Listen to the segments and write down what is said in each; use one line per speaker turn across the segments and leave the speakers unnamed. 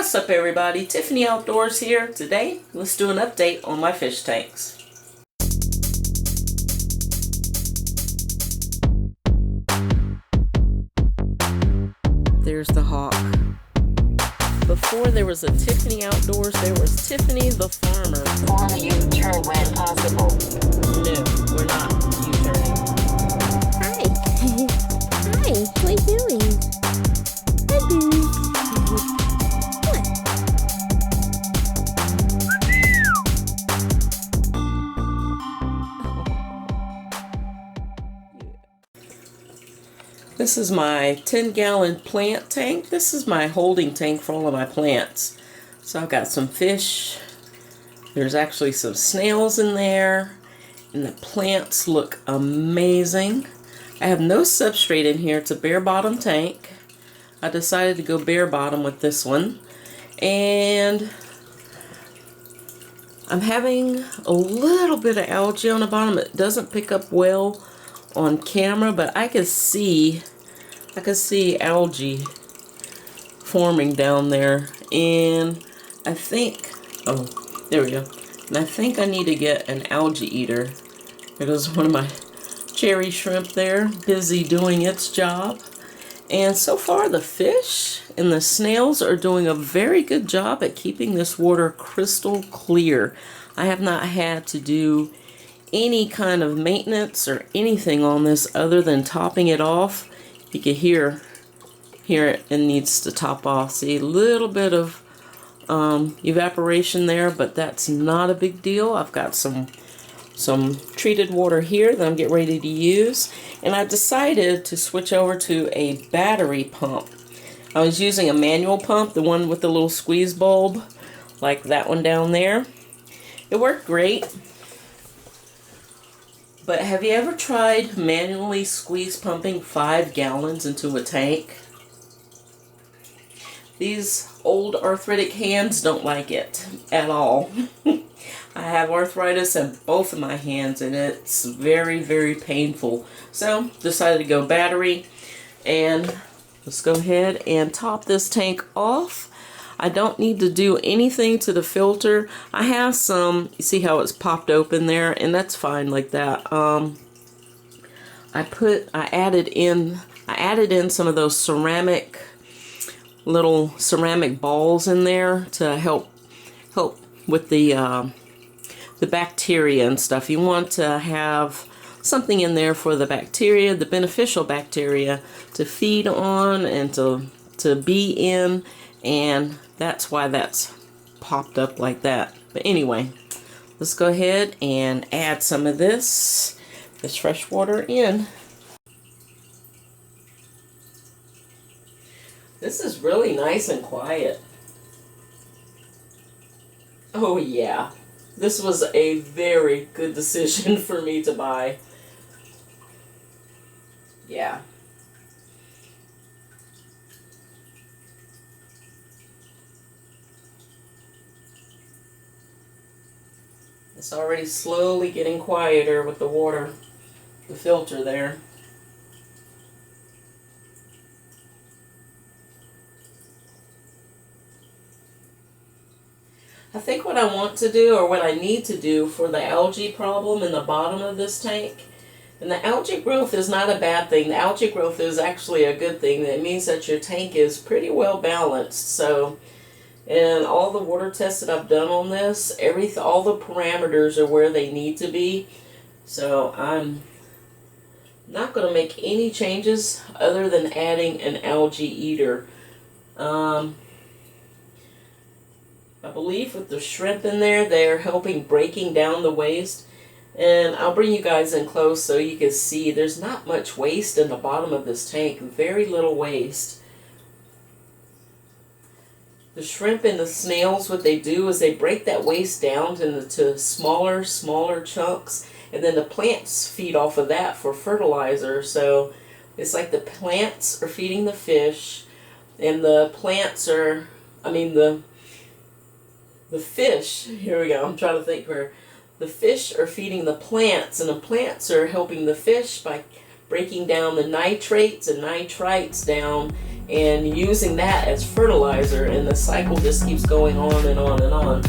What's up everybody, Tiffany Outdoors here. Today, let's do an update on my fish tanks. There's the hawk. Before there was a Tiffany Outdoors, there was Tiffany the Farmer.
On a U-turn when possible.
No, we're not U-turning.
Hi. Hi, what are you doing? Hi, Boo.
This is my 10-gallon plant tank. This is my holding tank for all of my plants. So I've got some fish. There's actually some snails in there. And the plants look amazing. I have no substrate in here. It's a bare bottom tank. I decided to go bare bottom with this one. And I'm having a little bit of algae on the bottom. It doesn't pick up well on camera, but I can see algae forming down there, and I think, oh, there we go. And I think I need to get an algae eater. There goes one of my cherry shrimp there, busy doing its job. And so far the fish and the snails are doing a very good job at keeping this water crystal clear. I have not had to do any kind of maintenance or anything on this other than topping it off. You can hear it needs to top off. See, a little bit of evaporation there, but that's not a big deal. I've got some treated water here that I'm getting ready to use, and I decided to switch over to a battery pump. I was using a manual pump, the one with the little squeeze bulb, like that one down there. It worked great. But have you ever tried manually squeeze pumping 5 gallons into a tank? These old arthritic hands don't like it at all. I have arthritis in both of my hands and it's very, very painful. So decided to go battery, and let's go ahead and top this tank off. I don't need to do anything to the filter. I have some, you see how it's popped open there, and that's fine like that. I added in some of those little ceramic balls in there to help with the bacteria and stuff. You want to have something in there for the bacteria, the beneficial bacteria, to feed on and to be in, and that's why that's popped up like that. But anyway, let's go ahead and add some of this fresh water in. This is really nice and quiet. Oh yeah, this was a very good decision for me to buy. Yeah. It's already slowly getting quieter with the water, the filter there. I think what I want to do, or what I need to do for the algae problem in the bottom of this tank, and the algae growth is not a bad thing. The algae growth is actually a good thing. That means that your tank is pretty well balanced. So, and all the water tests that I've done on this, all the parameters are where they need to be. So I'm not going to make any changes other than adding an algae eater. I believe with the shrimp in there, they're helping breaking down the waste. And I'll bring you guys in close so you can see there's not much waste in the bottom of this tank. Very little waste. The shrimp and the snails, what they do is they break that waste down into smaller chunks, and then the plants feed off of that for fertilizer. So it's like the plants are feeding the fish, and the plants are, the fish, here we go, I'm trying to think where, the fish are feeding the plants, and the plants are helping the fish by breaking down the nitrates and nitrites down and using that as fertilizer, and the cycle just keeps going on and on and on.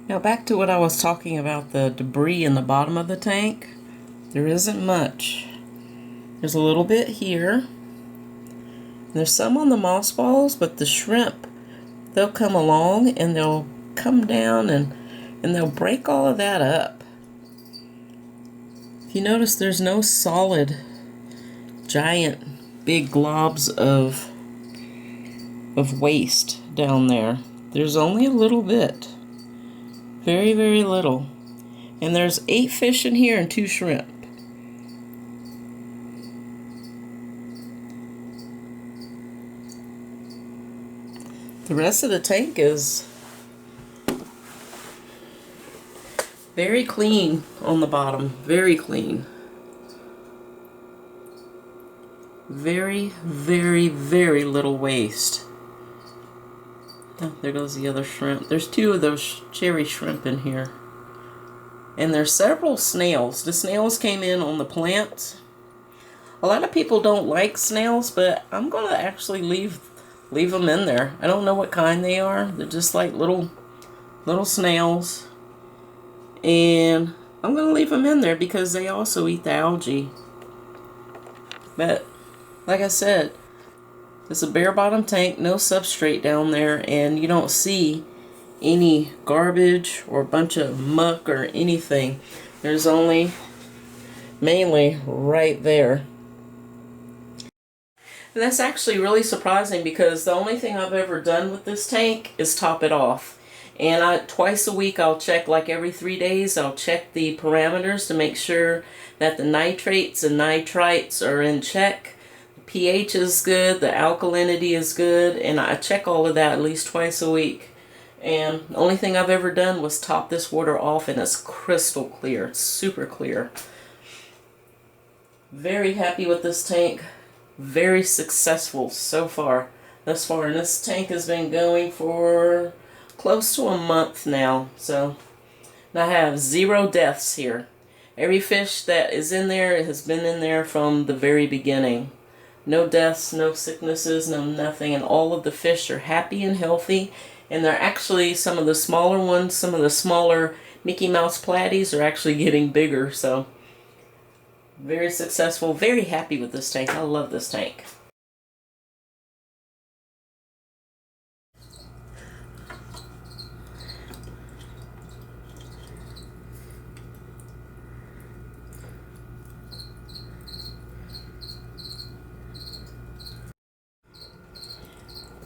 Now back to what I was talking about, the debris in the bottom of the tank. There isn't much. There's a little bit here. There's some on the moss balls, but the shrimp, they'll come along and they'll come down and they'll break all of that up. If you notice, there's no solid, giant, big globs of waste down there. There's only a little bit. Very, very little. And there's 8 fish in here and 2 shrimp. The rest of the tank is very clean on the bottom. Very clean. Very, very, very little waste. Oh, there goes the other shrimp. There's 2 of those cherry shrimp in here. And there's several snails. The snails came in on the plants. A lot of people don't like snails, but I'm going to actually leave them in there. I don't know what kind they are. They're just like little snails. And I'm going to leave them in there because they also eat the algae. But like I said, it's a bare bottom tank, no substrate down there, and you don't see any garbage or a bunch of muck or anything. There's only mainly right there. And that's actually really surprising because the only thing I've ever done with this tank is top it off. And twice a week I'll check, like every 3 days, I'll check the parameters to make sure that the nitrates and nitrites are in check. pH is good, the alkalinity is good, and I check all of that at least twice a week. And the only thing I've ever done was top this water off, and it's crystal clear. It's super clear. Very happy with this tank. Very successful so far. Thus far. And this tank has been going for close to a month now. So I have 0 deaths here. Every fish that is in there has been in there from the very beginning. No deaths, no sicknesses, no nothing. And all of the fish are happy and healthy. And they're actually, some of the smaller ones, some of the smaller Mickey Mouse platies are actually getting bigger. So very successful. Very happy with this tank. I love this tank.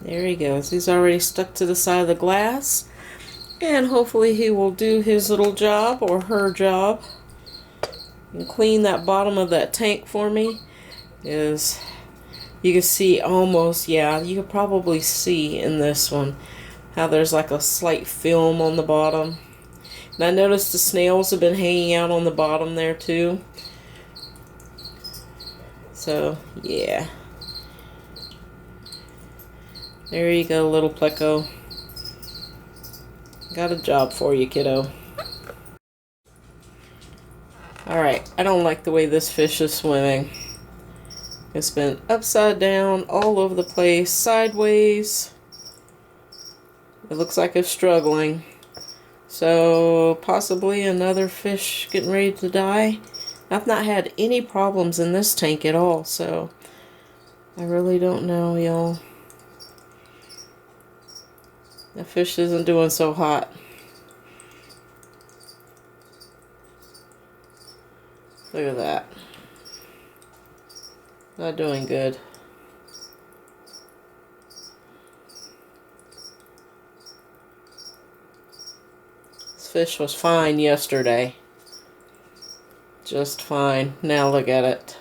There he goes. He's already stuck to the side of the glass. And hopefully he will do his little job or her job and clean that bottom of that tank for me. Is you can see almost, yeah, you could probably see in this one how there's like a slight film on the bottom. And I noticed the snails have been hanging out on the bottom there too. So, yeah. There you go, little Pleco. Got a job for you, kiddo. Alright, I don't like the way this fish is swimming. It's been upside down, all over the place, sideways. It looks like it's struggling. So, possibly another fish getting ready to die. I've not had any problems in this tank at all, so I really don't know, y'all. The fish isn't doing so hot. Look at that. Not doing good. This fish was fine yesterday. Just fine. Now look at it.